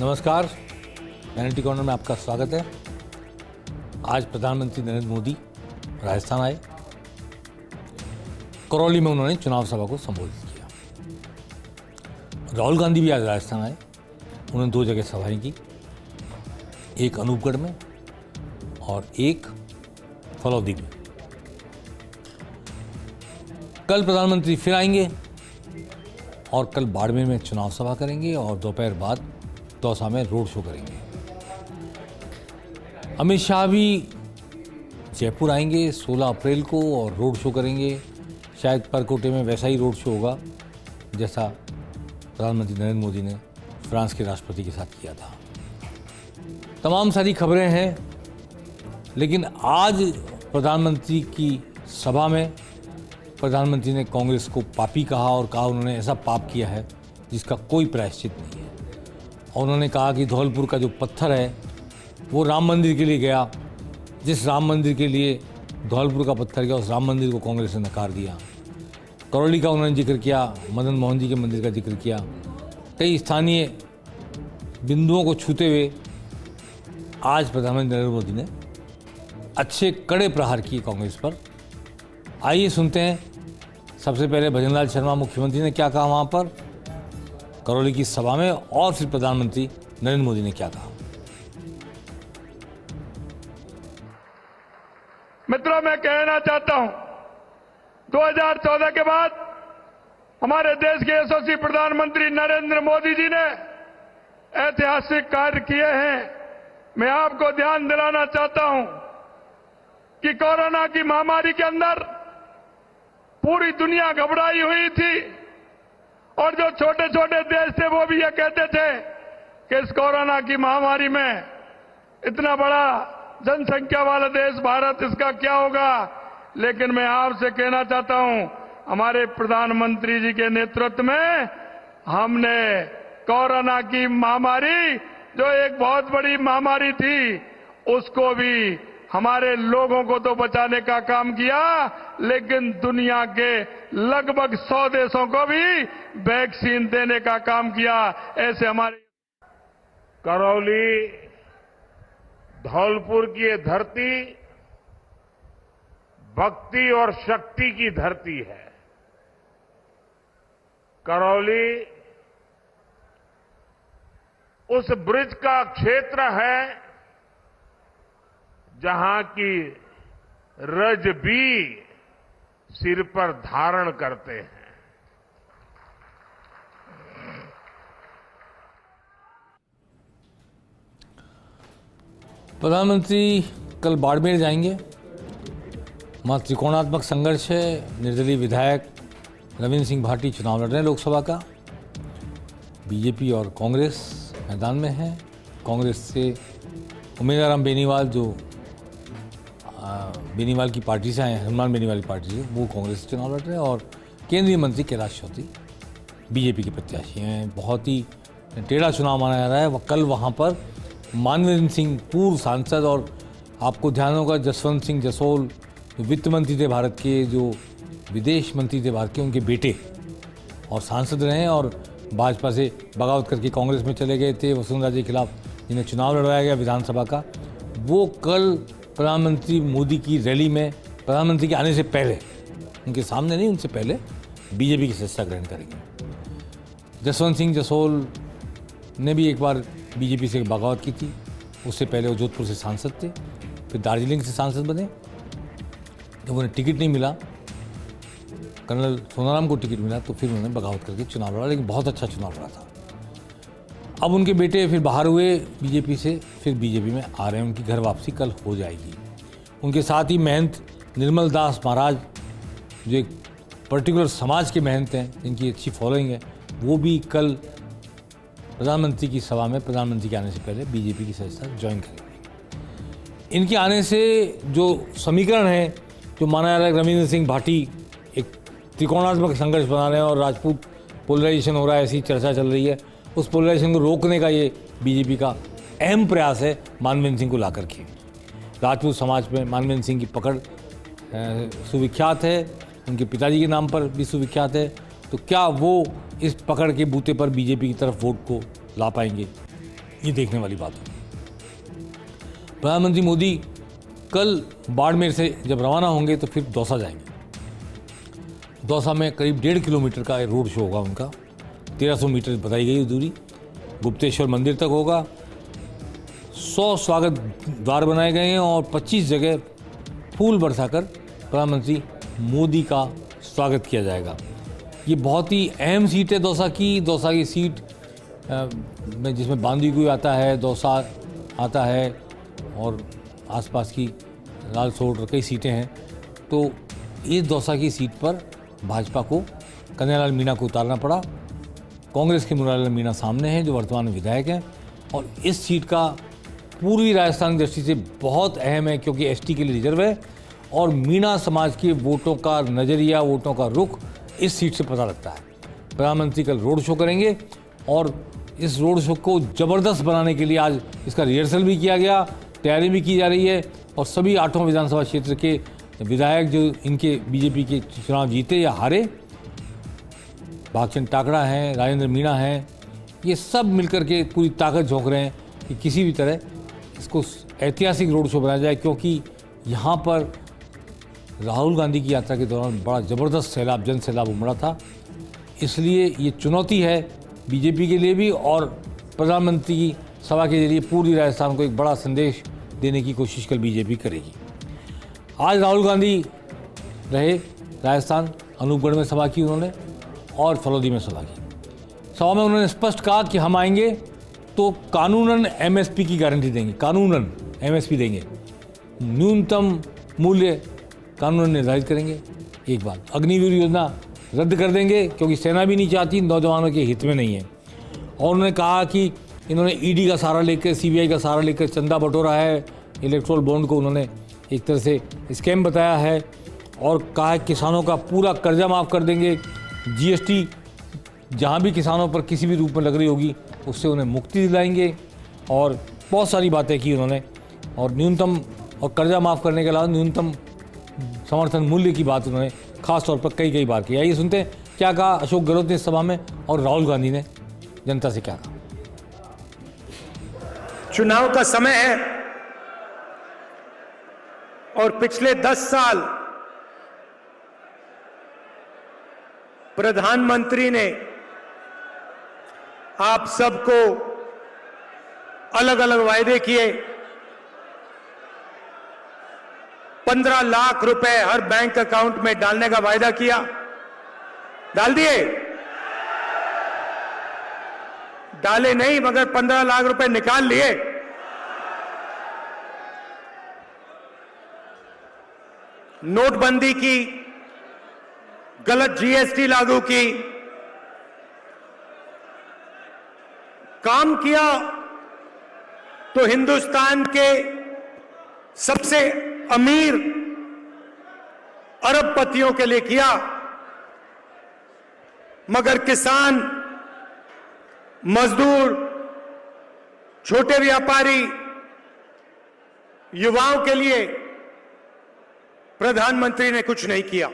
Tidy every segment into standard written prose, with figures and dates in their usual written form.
नमस्कार, minority corner में आपका स्वागत है। आज प्रधानमंत्री नरेंद्र मोदी राजस्थान आए। करौली में उन्होंने चुनाव सभा को संबोधित किया। राहुल गांधी भी आज राजस्थान आए। उन्होंने 2 जगह सभाएं की, एक अनूपगढ़ में और एक फलौदी में। कल प्रधानमंत्री फिर आएंगे और कल बाड़मेर में चुनाव सभा करेंगे और दोपहर बाद दौसा में रोड शो करेंगे। अमित शाह भी जयपुर आएंगे 16 अप्रैल को और रोड शो करेंगे। शायद परकोटे में वैसा ही रोड शो होगा जैसा प्रधानमंत्री नरेंद्र मोदी ने फ्रांस के राष्ट्रपति के साथ किया था। तमाम सारी खबरें हैं, लेकिन आज प्रधानमंत्री की सभा में प्रधानमंत्री ने कांग्रेस को पापी कहा और कहा उन्होंने ऐसा पाप किया है जिसका कोई प्रायश्चित नहीं है। और उन्होंने कहा कि धौलपुर का जो पत्थर है वो राम मंदिर के लिए गया। जिस राम मंदिर के लिए धौलपुर का पत्थर गया उस राम मंदिर को कांग्रेस ने नकार दिया। करौली का उन्होंने जिक्र किया, मदन मोहन जी के मंदिर का जिक्र किया। कई स्थानीय बिंदुओं को छूते हुए आज प्रधानमंत्री नरेंद्र मोदी ने अच्छे कड़े प्रहार किए कांग्रेस पर। आइए सुनते हैं सबसे पहले भजनलाल शर्मा मुख्यमंत्री ने क्या कहा वहाँ पर करौली की सभा में, और फिर प्रधानमंत्री नरेंद्र मोदी ने क्या कहा। मित्रों, मैं कहना चाहता हूं 2014 के बाद हमारे देश के यशस्वी प्रधानमंत्री नरेंद्र मोदी जी ने ऐतिहासिक कार्य किए हैं। मैं आपको ध्यान दिलाना चाहता हूं कि कोरोना की महामारी के अंदर पूरी दुनिया घबराई हुई थी और जो छोटे छोटे देश थे वो भी ये कहते थे कि इस कोरोना की महामारी में इतना बड़ा जनसंख्या वाला देश भारत, इसका क्या होगा। लेकिन मैं आपसे कहना चाहता हूं, हमारे प्रधानमंत्री जी के नेतृत्व में हमने कोरोना की महामारी, जो एक बहुत बड़ी महामारी थी, उसको भी हमारे लोगों को तो बचाने का काम किया, लेकिन दुनिया के लगभग 100 देशों को भी वैक्सीन देने का काम किया। ऐसे हमारे करौली, धौलपुर की ये धरती भक्ति और शक्ति की धरती है। करौली उस ब्रिज का क्षेत्र है जहां की रज भी सिर पर धारण करते हैं। प्रधानमंत्री कल बाड़मेर जाएंगे। वहाँ त्रिकोणात्मक संघर्ष है। निर्दलीय विधायक रविंद्र सिंह भाटी चुनाव लड़ रहे हैं लोकसभा का। बीजेपी और कांग्रेस मैदान में है। कांग्रेस से उमेदवार बेनीवाल, जो बेनीवाल की पार्टी से आए हैं, हनुमान बेनीवाल की पार्टी से, वो कांग्रेस से चुनाव लड़ रहे हैं। और केंद्रीय मंत्री कैलाश चौधरी बीजेपी के प्रत्याशी हैं। बहुत ही टेढ़ा चुनाव माना जा रहा है। वह कल वहाँ पर मानवेंद्र सिंह, पूर्व सांसद, और आपको ध्यान होगा जसवंत सिंह जसोल जो वित्त मंत्री थे भारत के, जो विदेश मंत्री थे भारत के, उनके बेटे और सांसद रहे हैं और भाजपा से बगावत करके कांग्रेस में चले गए थे वसुंधरा जी के खिलाफ, जिन्हें चुनाव लड़वाया गया विधानसभा का। वो कल प्रधानमंत्री मोदी की रैली में प्रधानमंत्री के आने से पहले, उनके सामने नहीं, उनसे पहले बीजेपी की सदस्यता ग्रहण करेंगे। जसवंत सिंह जसोल ने भी एक बार बीजेपी से बगावत की थी। उससे पहले वो जोधपुर से सांसद थे, फिर दार्जिलिंग से सांसद बने। जब उन्हें टिकट नहीं मिला, कर्नल सोनाराम को टिकट मिला, तो फिर उन्होंने बगावत करके चुनाव लड़ा, लेकिन बहुत अच्छा चुनाव लड़ा था। अब उनके बेटे फिर बाहर हुए बीजेपी से, फिर बीजेपी में आ रहे हैं। उनकी घर वापसी कल हो जाएगी। उनके साथ ही महंत निर्मल दास महाराज, जो एक पर्टिकुलर समाज के महंत हैं, जिनकी अच्छी फॉलोइंग है, वो भी कल प्रधानमंत्री की सभा में प्रधानमंत्री के आने से पहले बीजेपी की सदस्यता ज्वाइन करेंगे। इनके आने से जो समीकरण है, जो माना जा रहा है रविंद्र सिंह भाटी एक त्रिकोणात्मक संघर्ष बना रहे हैं और राजपूत पोलराइजेशन हो रहा है, ऐसी चर्चा चल रही है, उस पोलराइजेशन को रोकने का ये बीजेपी का अहम प्रयास है मानवेंद्र सिंह को ला करके। राजपूत समाज में मानवेंद्र सिंह की पकड़ सुविख्यात है, उनके पिताजी के नाम पर भी सुविख्यात है। तो क्या वो इस पकड़ के बूते पर बीजेपी की तरफ वोट को ला पाएंगे? ये देखने वाली बात है। प्रधानमंत्री मोदी कल बाड़मेर से जब रवाना होंगे तो फिर दौसा जाएंगे। दौसा में करीब 1.5 किलोमीटर का रोड शो होगा उनका। 1300 मीटर बताई गई दूरी। गुप्तेश्वर मंदिर तक होगा। 100 स्वागत द्वार बनाए गए हैं और 25 जगह फूल बरसाकर प्रधानमंत्री मोदी का स्वागत किया जाएगा। ये बहुत ही अहम सीट है दौसा की। दौसा की सीट में जिसमें बांदीकुई आता है, दौसा आता है और आसपास की लालसोट और कई सीटें हैं। तो इस दौसा की सीट पर भाजपा को कन्हैयालाल मीणा को उतारना पड़ा। कांग्रेस के मुरारीलाल मीणा सामने हैं जो वर्तमान में विधायक हैं और इस सीट का पूर्वी राजस्थान की दृष्टि से बहुत अहम है क्योंकि एसटी के लिए रिजर्व है और मीणा समाज के वोटों का नज़रिया, वोटों का रुख इस सीट से पता लगता है। प्रधानमंत्री कल रोड शो करेंगे और इस रोड शो को ज़बरदस्त बनाने के लिए आज इसका रिहर्सल भी किया गया, तैयारी भी की जा रही है और सभी 8 विधानसभा क्षेत्र के विधायक जो इनके बीजेपी के चुनाव जीते या हारे, भागचंद टाकड़ा हैं, राजेंद्र मीणा हैं, ये सब मिलकर के पूरी ताकत झोंक रहे हैं कि किसी भी तरह इसको ऐतिहासिक रोड शो बनाया जाए क्योंकि यहाँ पर राहुल गांधी की यात्रा के दौरान बड़ा ज़बरदस्त सैलाब, जन सैलाब उमड़ा था। इसलिए ये चुनौती है बीजेपी के लिए भी और प्रधानमंत्री की सभा के जरिए पूरी राजस्थान को एक बड़ा संदेश देने की कोशिश कल बीजेपी करेगी। आज राहुल गांधी रहे राजस्थान, अनूपगढ़ में सभा की उन्होंने और फलौदी में सभा की। सभा में उन्होंने स्पष्ट कहा कि हम आएंगे तो कानूनन एमएसपी की गारंटी देंगे, कानूनन एमएसपी देंगे, न्यूनतम मूल्य कानूनन निर्धारित करेंगे। एक बात, अग्निवीर योजना रद्द कर देंगे क्योंकि सेना भी नहीं चाहती, नौजवानों के हित में नहीं है। और उन्होंने कहा कि इन्होंने ईडी का सहारा लेकर, सीबीआई का सहारा लेकर चंदा बटोरा है, इलेक्ट्रोल बॉन्ड को उन्होंने एक तरह से स्कैम बताया है और कहा है किसानों का पूरा कर्जा माफ़ कर देंगे, जीएसटी जहाँ भी किसानों पर किसी भी रूप में लग रही होगी उससे उन्हें मुक्ति दिलाएंगे और बहुत सारी बातें की उन्होंने। और न्यूनतम और कर्जा माफ़ करने के अलावा न्यूनतम समर्थन मूल्य की बात उन्होंने खास तौर पर कई बार की। आइए सुनते हैं क्या कहा अशोक गहलोत ने इस सभा में और राहुल गांधी ने जनता से क्या कहा। चुनाव का समय है और पिछले 10 साल प्रधानमंत्री ने आप सबको अलग अलग वायदे किए। 15 लाख रुपए हर बैंक अकाउंट में डालने का वायदा किया, डाल दिए? डाले नहीं मगर 15 लाख रुपए निकाल लिए। नोटबंदी की, गलत जीएसटी लागू की, काम किया तो हिंदुस्तान के सबसे अमीर अरबपतियों के लिए किया मगर किसान, मजदूर, छोटे व्यापारी, युवाओं के लिए प्रधानमंत्री ने कुछ नहीं किया।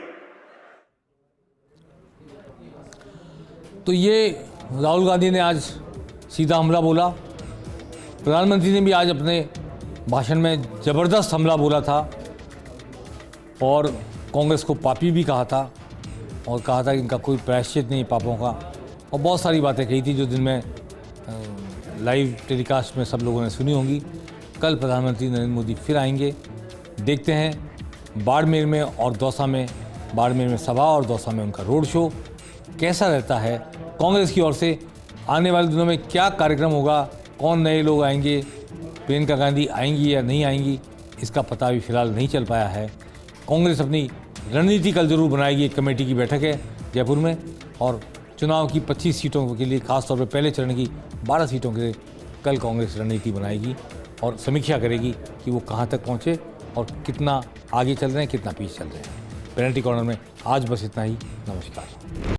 तो ये राहुल गांधी ने आज सीधा हमला बोला। प्रधानमंत्री ने भी आज अपने भाषण में ज़बरदस्त हमला बोला था और कांग्रेस को पापी भी कहा था और कहा था कि इनका कोई प्रायश्चित नहीं पापों का और बहुत सारी बातें कही थी जो दिन में लाइव टेलीकास्ट में सब लोगों ने सुनी होंगी। कल प्रधानमंत्री नरेंद्र मोदी फिर आएंगे। देखते हैं बाड़मेर में और दौसा में, बाड़मेर में सभा और दौसा में उनका रोड शो कैसा रहता है। कांग्रेस की ओर से आने वाले दिनों में क्या कार्यक्रम होगा, कौन नए लोग आएंगे, प्रियंका गांधी आएंगी या नहीं आएंगी, इसका पता अभी फिलहाल नहीं चल पाया है। कांग्रेस अपनी रणनीति कल जरूर बनाएगी। एक कमेटी की बैठक है जयपुर में और चुनाव की 25 सीटों के लिए, खासतौर पर पहले चरण की 12 सीटों के लिए कल कांग्रेस रणनीति बनाएगी और समीक्षा करेगी कि वो कहाँ तक पहुँचे और कितना आगे चल रहे हैं, कितना पीछे चल रहे हैं। पेनल्टी कॉर्नर में आज बस इतना ही। नमस्कार।